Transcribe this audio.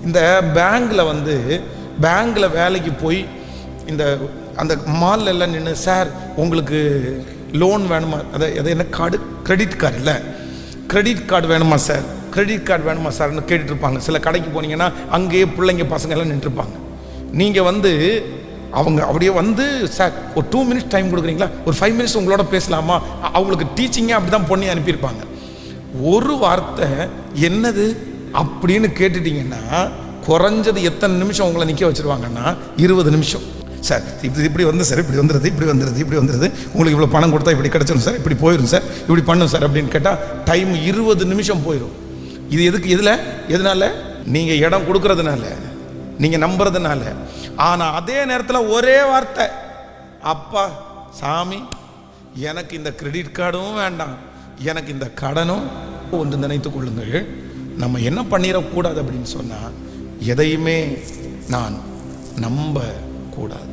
இந்த பேங்கில் வேலைக்கு போய் அந்த மாலில் எல்லாம் நின்று, சார் உங்களுக்கு லோன் வேணுமா, அது என்ன கார்டு, கிரெடிட் கார்டு இல்லை, கிரெடிட் கார்டு வேணுமா சார், கிரெடிட் கார்டு வேணுமா சார்னு கேட்டுட்ருப்பாங்க. சில கடைக்கு போனீங்கன்னா அங்கேயே பிள்ளைங்க பசங்க எல்லாம் நின்றுருப்பாங்க. நீங்கள் அவங்க அப்படியே சார் ஒரு 2 minutes டைம் கொடுக்குறீங்களா, ஒரு 5 minutes உங்களோட பேசலாமா, அவங்களுக்கு டீச்சிங்கே அப்படி தான் பண்ணி அனுப்பியிருப்பாங்க. ஒரு வார்த்தை என்னது அப்படின்னு கேட்டுட்டிங்கன்னா குறைஞ்சது எத்தனை நிமிஷம் உங்களை நிற்க வச்சுருவாங்கன்னா 20 நிமிஷம். சார் இப்படி சார் இப்படி வந்துடுது, உங்களுக்கு இவ்வளோ பணம் கொடுத்தா இப்படி கிடச்சிடும் சார், இப்படி போயிடும் சார், இப்படி பண்ணும் சார் அப்படின்னு கேட்டால் டைம் 20 நிமிஷம் போயிடும். இது எதனால? நீங்கள் இடம் கொடுக்கறதுனால, நீங்கள் நம்புறதுனால. ஆனால் அதே நேரத்தில் ஒரே வார்த்தை, அப்பா சாமி எனக்கு இந்த கிரெடிட் கார்டும் வேண்டாம், எனக்கு இந்த கடனும் ஒன்று நினைத்து கொள்ளுங்கள். நம்ம என்ன பண்ணிடக்கூடாது அப்படின்னு சொன்னால், எதையுமே நான் நம்ப கூடாது.